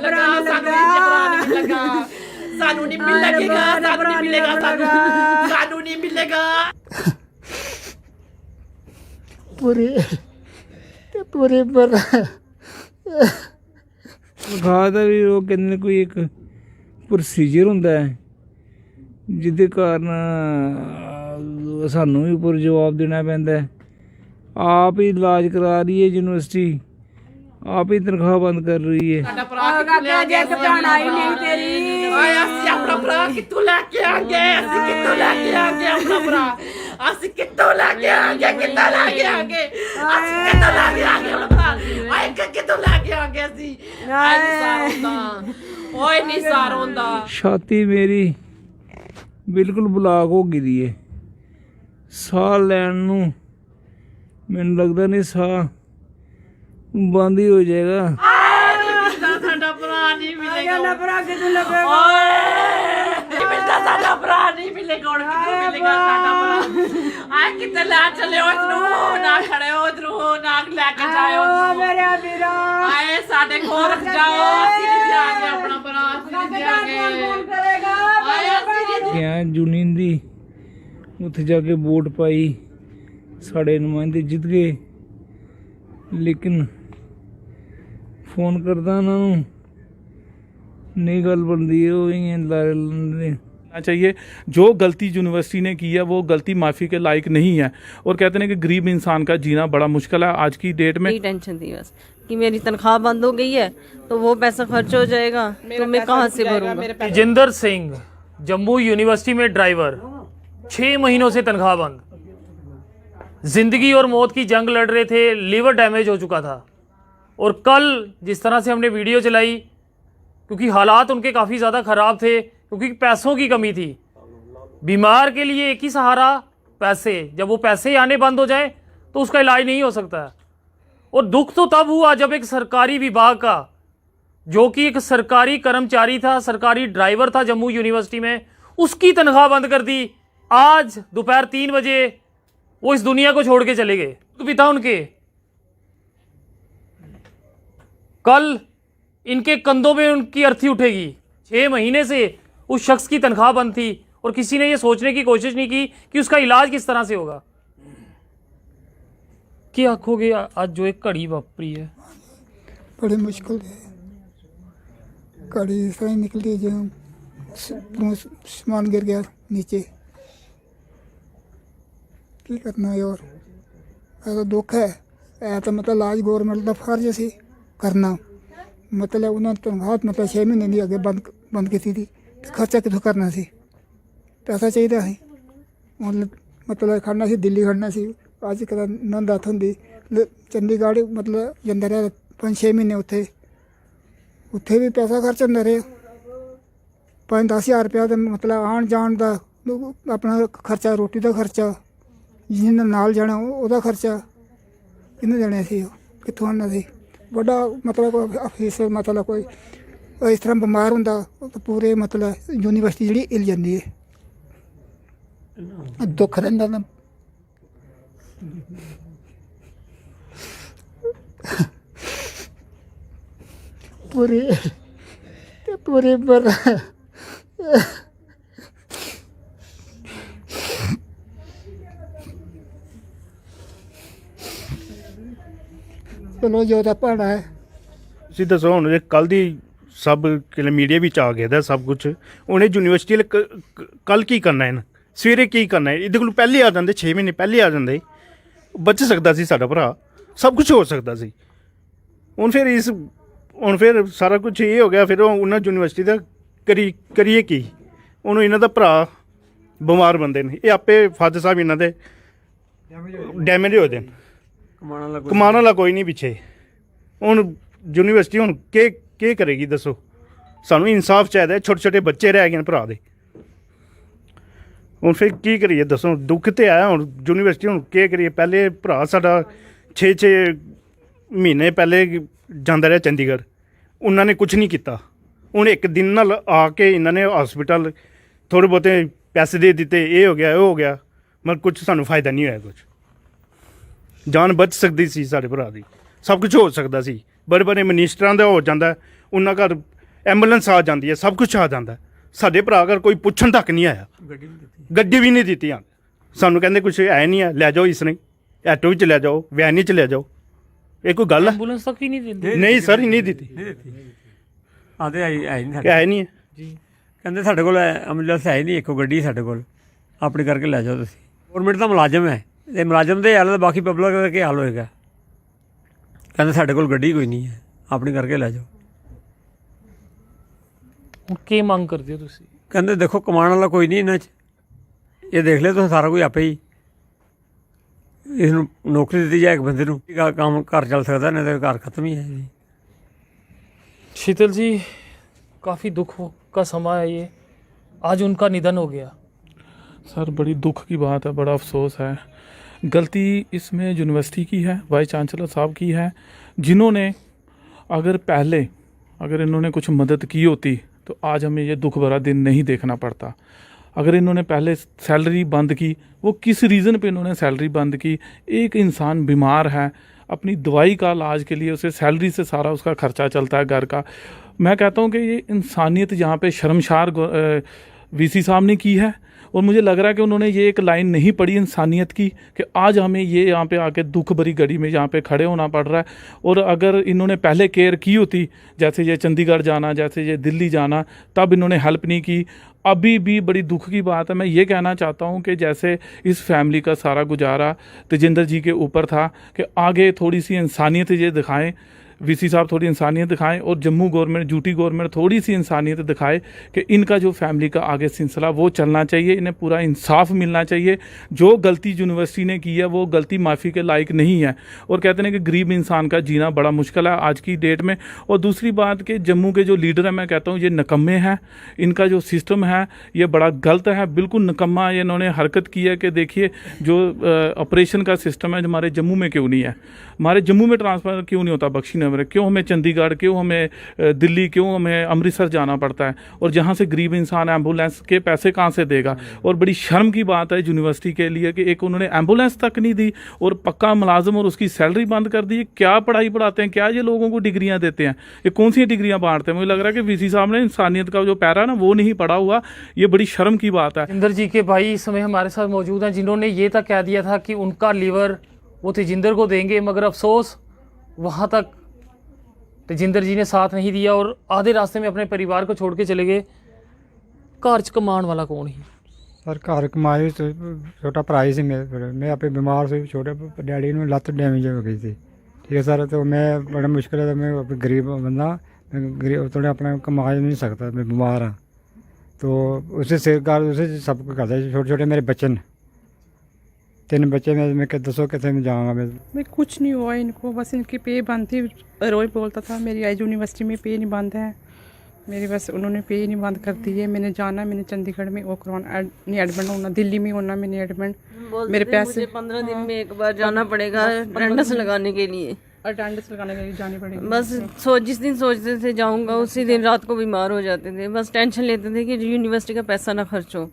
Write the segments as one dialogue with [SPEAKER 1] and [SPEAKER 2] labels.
[SPEAKER 1] लगा सानू नहीं मिलेगा सानू नहीं मिलेगा सानू नहीं मिलेगा
[SPEAKER 2] पूरे पर ਖਾਦਾ ਵੀ ਉਹ ਕਹਿੰਦੇ ਕੋਈ ਇੱਕ ਪ੍ਰੋਸੀਜਰ ਹੁੰਦਾ ਹੈ ਜਿਹਦੇ ਕਾਰਨ ਸਾਨੂੰ ਵੀ ਉੱਪਰ ਜਵਾਬ ਦੇਣਾ ਪੈਂਦਾ ਹੈ। ਆਪ ਹੀ ਇਲਾਜ ਕਰਾ ਰਹੀ ਹੈ ਯੂਨੀਵਰਸਿਟੀ, ਆਪ ਹੀ ਤਨਖਾਹ ਬੰਦ ਕਰ ਰਹੀ ਹੈ।
[SPEAKER 1] ਸਾਡਾ ਭਰਾ ਕਿੱਥੋਂ ਲੈ ਕੇ ਆਈ ਨਹੀਂ ਤੇਰੀ ਆਏ ਅਸੀਂ ਆਪਣਾ ਭਰਾ ਕਿੱਥੋਂ ਲੈ ਕੇ ਆਂਗੇ ਅਸੀਂ ਕਿੱਥੋਂ ਲੈ ਕੇ ਆਂਗੇ ਆਪਣਾ ਭਰਾ ਅਸੀਂ ਕਿੱਥੋਂ ਲੈ ਕੇ ਆਂਗੇ ਕਿੱਥੋਂ ਲੈ ਕੇ ਆਂਗੇ ਅਸੀਂ ਕਿੱਥੋਂ ਲੈ ਕੇ ਆਂਗੇ ਆਪਣਾ ਭਰਾ ਆਏ ਕਿੱਥੋਂ ਲੈ ਕੇ ਆਂਗੇ ਅਸੀਂ ਆਏ ਨਹੀਂ ਸਾਰ ਹੁੰਦਾ ਓਏ ਨਹੀਂ ਸਾਰ ਹੁੰਦਾ।
[SPEAKER 2] ਛਾਤੀ ਮੇਰੀ ਬਿਲਕੁਲ ਬਲਾਕ ਹੋ ਗਈ ਦੀ ਹੈ, ਸਾਹ ਲੈਣ ਨੂੰ ਮੈਨੂੰ ਲੱਗਦਾ ਨਹੀਂ ਸਾਹ ਬੰਦ ਹੀ ਹੋ ਜਾਏਗਾ।
[SPEAKER 1] ਸਾਡਾ ਭਰਾ ਨਹੀਂ ਮਿਲੇਗਾ ਸਾਡਾ ਭਰਾ ਕਿੱਥੋਂ ਲੱਗੇਗਾ ਓਏ ਨਹੀਂ ਮਿਲਦਾ ਸਾਡਾ ਭਰਾ ਨਹੀਂ ਮਿਲੇਗਾ ਹੁਣ ਕਿੱਥੋਂ ਮਿਲੇਗਾ ਸਾਡਾ ਭਰਾ ਆਏ ਕਿੱਥੇ ਲੈ ਚਲੇ ਉਸਨੂੰ ਨਾ ਖੜੇ ਉਧਰੋਂ ਨਾ ਲੈ ਕੇ ਜਾਇਓ ਮੇਰੇ ਵੀਰਾ ਆਏ ਸਾਡੇ ਕੋਲ ਰੱਖ ਜਾਓ ਅਸੀਂ ਨਹੀਂ ਜਾਵਾਂਗੇ ਆਪਣਾ ਭਰਾ ਅਸੀਂ ਨਹੀਂ ਜਾਵਾਂਗੇ ਆਏ ਅਸੀਂ ਨਹੀਂ
[SPEAKER 2] ਗਿਆ ਯੂਨੀਅਨ ਦੀ ਉੱਥੇ ਜਾ ਕੇ ਵੋਟ ਪਾਈ, ਸਾਡੇ ਨੁਮਾਇੰਦੇ ਜਿੱਤ ਗਏ, ਲੇਕਿਨ फोन करता उन्होंने नहीं गल बनती है वो लारे
[SPEAKER 3] चाहिए। जो गलती यूनिवर्सिटी ने की है वो गलती माफ़ी के लायक नहीं है और कहते हैं कि गरीब इंसान का जीना बड़ा मुश्किल है आज की डेट में।
[SPEAKER 4] टेंशन थी बस कि मेरी तनख्वाह बंद हो गई है तो वो पैसा खर्च हो जाएगा तो मैं कहाँ से भरूंगा।
[SPEAKER 5] तेजिंदर सिंह जम्मू यूनिवर्सिटी में ड्राइवर 6 महीनों से तनख्वाह बंद, जिंदगी और मौत की जंग लड़ रहे थे, लीवर डैमेज हो चुका था और कल जिस तरह से हमने वीडियो चलाई क्योंकि हालात उनके काफ़ी ज़्यादा ख़राब थे क्योंकि पैसों की कमी थी। बीमार के लिए एक ही सहारा पैसे, जब वो पैसे आने बंद हो जाए तो उसका इलाज नहीं हो सकता है। और दुख तो तब हुआ जब एक सरकारी विभाग का जो कि एक सरकारी कर्मचारी था, सरकारी ड्राइवर था जम्मू यूनिवर्सिटी में, उसकी तनख्वाह बंद कर दी। आज दोपहर 3 बजे वो इस दुनिया को छोड़ के चले गए। तो पिता उनके कल इनके कंधों में उनकी अर्थी उठेगी। 6 महीने से उस शख्स की तनख्वाह बंद थी और किसी ने ये सोचने की कोशिश नहीं की कि उसका इलाज किस तरह से होगा। कि आखोगे आज जो एक घड़ी वापरी है
[SPEAKER 2] बड़ी मुश्किल है, घड़ी इस तरह निकली जो सामान गिर गया नीचे, की करना है और ऐसा दुख है। ऐसा मतलब इलाज गौरमेंट का फर्ज सी करना, मतलब उन्होंने तनख्वाह मतलब 6 महीने की अगे बंद की थी, खर्चा कितों करना सी, पैसा चाहिए सी, मतलब खड़ना सी दिल्ली खड़ना सी, अज कल नंदाथ होंगी चंडीगढ़ मतलब जाता रहा 5-6 महीने उत्थे भी पैसा खर्च होंदा रहा 5-10 हज़ार रुपया मतलब आन जान का अपना खर्चा, रोटी का खर्चा, जिन्हें नाल जाना वह खर्चा किन्ने देने सी, कितों आना सी। बड़ा मतलब ऑफिस मतलब कोई इस तरह बीमार होंदा तो पूरे मतलब यूनिवर्सिटी जी हिल जाती है, दुख रहिंदा ना। पूरे पर चलो जो तो भाड़ा है
[SPEAKER 3] ਤੁਸੀਂ ਦੱਸੋ ਹੁਣ ਕੱਲ ਦੀ ਸਭ ਮੀਡੀਆ ਵਿੱਚ ਆ ਗਿਆ ਦਾ ਸਭ ਕੁਝ, ਉਹਨੇ ਯੂਨੀਵਰਸਿਟੀ ਕੱਲ ਕੀ ਕਰਨਾ ਹੈ, ਸਵੇਰੇ ਕੀ ਕਰਨਾ ਹੈ, ਇਹਦੇ ਕੋਲ ਪਹਿਲੇ ਆ ਜਾਂਦੇ 6 ਮਹੀਨੇ ਪਹਿਲੇ ਆ ਜਾਂਦੇ, ਬਚ ਸਕਦਾ ਸੀ ਸਾਡਾ ਭਰਾ, ਸਭ ਕੁਝ ਹੋ ਸਕਦਾ ਸੀ। ਹੁਣ ਫਿਰ ਸਾਰਾ ਕੁਝ ਇਹ ਹੋ ਗਿਆ, ਫਿਰ ਉਹਨਾਂ ਯੂਨੀਵਰਸਿਟੀ ਦਾ ਕਰੀਏ ਕੀ। ਉਹਨੂੰ ਇਹਨਾਂ ਦਾ ਭਰਾ ਬਿਮਾਰ ਬੰਦੇ ਨੇ, ਇਹ ਆਪੇ ਫਾਦਰ ਸਾਹਿਬ ਇਹਨਾਂ ਦੇ ਡੈਮੇਜ ਹੋ ਜਾਣ, ਕਮਾਉਣ ਵਾਲਾ ਕੋਈ ਨਹੀਂ ਪਿੱਛੇ। ਹੁਣ ਯੂਨੀਵਰਸਿਟੀ ਹੁਣ ਕੀ ਕਰੇਗੀ ਦੱਸੋ, ਸਾਨੂੰ ਇਨਸਾਫ ਚਾਹੀਦਾ। ਛੋਟੇ ਛੋਟੇ ਬੱਚੇ ਰਹਿ ਗਏ ਨੇ ਭਰਾ ਦੇ, ਹੁਣ ਫਿਰ ਕੀ ਕਰੀਏ ਦੱਸੋ। ਦੁੱਖ ਤੇ ਆਇਆ ਹੁਣ ਯੂਨੀਵਰਸਿਟੀ, ਹੁਣ ਕੀ ਕਰੀਏ। ਪਹਿਲੇ ਭਰਾ ਸਾਡਾ 6 ਮਹੀਨੇ ਪਹਿਲੇ ਜਾਂਦਾ ਰਿਹਾ ਚੰਡੀਗੜ੍ਹ, ਉਹਨਾਂ ਨੇ ਕੁਛ ਨਹੀਂ ਕੀਤਾ। ਹੁਣ ਇੱਕ ਦਿਨ ਨਾਲ ਆ ਕੇ ਇਹਨਾਂ ਨੇ ਹਸਪੀਟਲ ਥੋੜ੍ਹੇ ਬਹੁਤੇ ਪੈਸੇ ਦੇ ਦਿੱਤੇ, ਇਹ ਹੋ ਗਿਆ ਉਹ ਹੋ ਗਿਆ, ਮगर ਕੁਛ ਸਾਨੂੰ ਫਾਇਦਾ ਨਹੀਂ ਹੋਇਆ। ਕੁਛ ਜਾਨ ਬਚ ਸਕਦੀ ਸੀ ਸਾਡੇ ਭਰਾ ਦੀ, ਸਭ ਕੁਝ ਹੋ ਸਕਦਾ ਸੀ। ਬੜੇ ਬੜੇ ਮਨਿਸਟਰਾਂ ਦਾ ਹੋ ਜਾਂਦਾ, ਉਹਨਾਂ ਘਰ ਐਂਬੂਲੈਂਸ ਆ ਜਾਂਦੀ ਹੈ, ਸਭ ਕੁਝ ਆ ਜਾਂਦਾ ਹੈ। ਸਾਡੇ ਭਰਾ ਅਗਰ ਕੋਈ ਪੁੱਛਣ ਤੱਕ ਨਹੀਂ ਆਇਆ, ਗੱਡੀ ਵੀ ਨਹੀਂ ਦਿੱਤੀ ਆ ਸਾਨੂੰ, ਕਹਿੰਦੇ ਕੁਝ ਹੈ ਨਹੀਂ ਹੈ, ਲੈ ਜਾਓ ਇਸ ਨੇ ਐਟੋ ਵਿੱਚ ਲੈ ਜਾਓ, ਵੈਨ ਵਿੱਚ ਲੈ ਜਾਓ। ਇਹ ਕੋਈ ਗੱਲ ਹੈ?
[SPEAKER 5] एम्बुलेंस तक ही नहीं देते।
[SPEAKER 3] ਨਹੀਂ ਸਰ, ਨਹੀਂ ਦਿੱਤੀ,
[SPEAKER 6] ਆਦੇ ਆਈ ਨਹੀਂ ਸਾਡੇ
[SPEAKER 3] ਹੈ ਨਹੀਂ ਹੈ।
[SPEAKER 6] ਕਹਿੰਦੇ ਸਾਡੇ ਕੋਲ ਐਂਬੂਲੈਂਸ ਹੈ ਹੀ ਨਹੀਂ, ਇੱਕੋ ਗੱਡੀ ਸਾਡੇ ਕੋਲ, ਆਪਣੀ ਕਰਕੇ ਲੈ ਜਾਓ ਤੁਸੀਂ। ਗੌਰਮੈਂਟ ਦਾ ਮੁਲਾਜ਼ਮ ਹੈ, ਤੇ ਮੁਲਾਜ਼ਮ ਦੇ ਹਾਲ ਤਾਂ ਬਾਕੀ ਪਬਲਿਕ ਦਾ ਕੀ ਹਾਲ ਹੋਏਗਾ। ਕਹਿੰਦੇ ਸਾਡੇ ਕੋਲ ਗੱਡੀ ਕੋਈ ਨਹੀਂ ਹੈ, ਆਪਣੀ ਕਰਕੇ ਲੈ ਜਾਓ।
[SPEAKER 5] ਹੁਣ ਕੀ ਮੰਗ ਕਰਦੇ ਹੋ ਤੁਸੀਂ?
[SPEAKER 6] ਕਹਿੰਦੇ ਦੇਖੋ ਕਮਾਉਣ ਵਾਲਾ ਕੋਈ ਨਹੀਂ ਇਹਨਾਂ 'ਚ, ਇਹ ਦੇਖ ਲਿਓ ਤੁਸੀਂ ਸਾਰਾ ਕੁਝ ਆਪੇ ਹੀ। ਇਸ ਨੂੰ ਨੌਕਰੀ ਦਿੱਤੀ ਜਾਏ ਇੱਕ ਬੰਦੇ ਨੂੰ, ਕੰਮ ਘਰ ਚੱਲ ਸਕਦਾ, ਨਹੀਂ ਤਾਂ ਘਰ ਖਤਮ ਹੀ ਹੈ ਜੀ।
[SPEAKER 5] शीतल जी, काफ़ी दुख का समय है ये, आज उनका निधन हो गया।
[SPEAKER 7] सर बड़ी दुख की बात है, बड़ा अफसोस है। गलती इसमें यूनिवर्सिटी की है, वाइस चांसलर साहब की है, जिन्होंने अगर इन्होंने कुछ मदद की होती तो आज हमें ये दुख भरा दिन नहीं देखना पड़ता। अगर इन्होंने पहले सैलरी बंद की, वो किस रीज़न पे इन्होंने सैलरी बंद की? एक इंसान बीमार है, अपनी दवाई का इलाज के लिए उसे सैलरी से सारा उसका खर्चा चलता है घर का। मैं कहता हूँ कि ये इंसानियत यहाँ पे शर्मसार वीसी साहब ने की है, और मुझे लग रहा है कि उन्होंने ये एक लाइन नहीं पढ़ी इंसानियत की कि आज हमें ये यहाँ पे आके दुख भरी घड़ी में यहाँ पे खड़े होना पड़ रहा है। और अगर इन्होंने पहले केयर की होती, जैसे ये चंडीगढ़ जाना, जैसे ये दिल्ली जाना, तब इन्होंने हेल्प नहीं की। अभी भी बड़ी दुख की बात है। मैं ये कहना चाहता हूँ कि जैसे इस फैमिली का सारा गुजारा तेजिंदर जी के ऊपर था, कि आगे थोड़ी सी इंसानियत ये दिखाएं, वीसी साहब थोड़ी इंसानियत दिखाएं, और जम्मू गवर्नमेंट, यूटी गवर्नमेंट थोड़ी सी इंसानियत दिखाए कि इनका जो फैमिली का आगे सिलसिला वो चलना चाहिए, इन्हें पूरा इंसाफ मिलना चाहिए। जो गलती यूनिवर्सिटी ने की है वो गलती माफ़ी के लायक नहीं है। और कहते हैं कि गरीब इंसान का जीना बड़ा मुश्किल है आज की डेट में। और दूसरी बात कि जम्मू के जो लीडर हैं, मैं कहता हूँ ये निकम्मे हैं, इनका जो सिस्टम है ये बड़ा गलत है, बिल्कुल निकम्मा इन्होंने हरकत की है। कि देखिए जो ऑपरेशन का सिस्टम है हमारे जम्मू में क्यों नहीं है, हमारे जम्मू में ट्रांसफ़र क्यों नहीं होता बख्शी नगर, क्यों हमें चंडीगढ़, क्यों हमें दिल्ली, क्यों हमें अमृतसर जाना पड़ता है? और जहाँ से गरीब इंसान एम्बुलेंस के पैसे कहाँ से देगा? और बड़ी शर्म की बात है यूनिवर्सिटी के लिए कि एक उन्होंने एम्बुलेंस तक नहीं दी और पक्का मुलाजिम और उसकी सैलरी बंद कर दी। क्या पढ़ाई पढ़ाते हैं? क्या ये लोगों को डिग्रियाँ देते हैं? ये कौन सी डिग्रियाँ बांटते हैं? मुझे लग रहा है कि वीसी साहब ने इंसानियत का जो पैरा ना वो नहीं पढ़ा हुआ। ये बड़ी शर्म की बात है।
[SPEAKER 5] तेजिंदर जी के भाई इस समय हमारे साथ मौजूद हैं, जिन्होंने ये तक कह दिया था कि उनका लीवर वो तेजिंदर को देंगे, मगर अफसोस वहाँ तक तेजिंदर जी ने साथ नहीं दिया और आधे रास्ते में अपने परिवार को छोड़ के चले गए। घर च कमाने वाला कौन ही?
[SPEAKER 8] सर घर कमाए छोटा भरा ही सी मेरे, मैं आपे बीमार से छोटे डैडी ने लत्त डैमेज हो गई थी, ठीक है सर। तो मैं बड़ा मुश्किल है, मैं गरीब बंदा, मैं गरीब थोड़ा अपना कमा नहीं सकता, मैं बीमार हाँ। तो उसे सरकार उसे सब कुछ करता है। छोटे छोटे मेरे बच्चे ने 3 बच्चे, मैं दसो कितने में जाऊँगा मैं
[SPEAKER 9] कुछ नहीं हुआ इनको, बस इनकी पे बंद थी। रोज बोलता था मेरी आई यूनिवर्सिटी में पे नहीं बंद है मेरी, बस उन्होंने पे नहीं बंद कर दी है। मैंने जाना, मैंने चंडीगढ़ में वो करवाना, नहीं एडमिट होना, दिल्ली में होना, मैंने एडमिट, मेरे पैसे
[SPEAKER 4] 15 दिन में एक बार जाना पड़ेगा अटेंडेंस लगाने के लिए,
[SPEAKER 9] अटेंडेंस लगाने के लिए जानी पड़ेगी।
[SPEAKER 4] बस जिस दिन सोचते थे जाऊंगा उसी दिन रात को बीमार हो जाते थे। बस टेंशन लेते थे कि यूनिवर्सिटी का पैसा ना खर्च हो,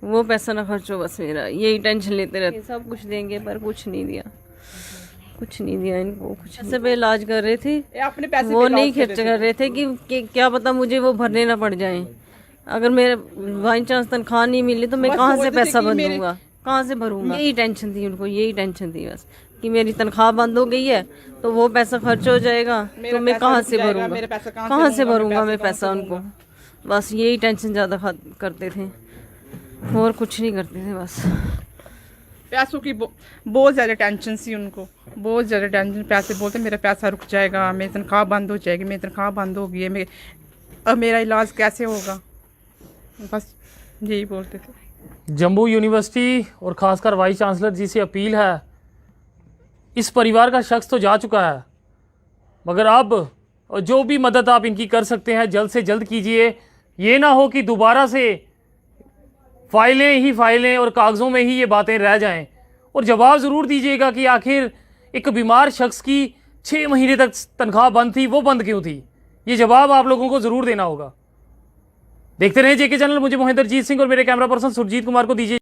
[SPEAKER 4] वो पैसा ना खर्च हो, बस मेरा यही टेंशन लेते रहते। सब कुछ देंगे पर कुछ नहीं दिया, कुछ नहीं दिया इनको। कुछ पैसे पे इलाज कर रहे थे,
[SPEAKER 9] अपने पैसे
[SPEAKER 4] वो नहीं खर्च कर रहे थे कि क्या पता मुझे वो भरने ना पड़ जाए। अगर मेरे बाई चांस तनख्वाह नहीं मिली तो मैं कहाँ से पैसा भरूंगा, कहाँ से भरूंगा? यही टेंशन थी उनको, यही टेंशन थी बस कि मेरी तनख्वाह बंद हो गई है तो वो पैसा खर्च हो जाएगा तो मैं कहाँ से भरूंगा, कहाँ से भरूंगा मैं पैसा उनको। बस यही टेंशन ज़्यादा करते थे और कुछ नहीं करते थे। बस
[SPEAKER 9] पैसों की बहुत ज़्यादा टेंशन सी उनको, बहुत ज़्यादा टेंशन। पैसे बोलते मेरा पैसा रुक जाएगा, मेरी तनख्वाह बंद हो जाएगी, मेरी तनख्वाह बंद हो गई है, अब मेरा इलाज कैसे होगा, बस यही बोलते थे।
[SPEAKER 5] जम्मू यूनिवर्सिटी और ख़ासकर वाइस चांसलर जी से अपील है, इस परिवार का शख्स तो जा चुका है, मगर अब जो भी मदद आप इनकी कर सकते हैं जल्द से जल्द कीजिए। ये ना हो कि दोबारा से फाइलें और कागज़ों में ही ये बातें रह जाएं। और जवाब ज़रूर दीजिएगा कि आखिर एक बीमार शख्स की 6 महीने तक तनख्वाह बंद थी, वो बंद क्यों थी? ये जवाब आप लोगों को ज़रूर देना होगा। देखते रहे जेके चैनल। मुझे मोहिंदरजीत सिंह और मेरे कैमरा पर्सन सुरजीत कुमार को दीजिए।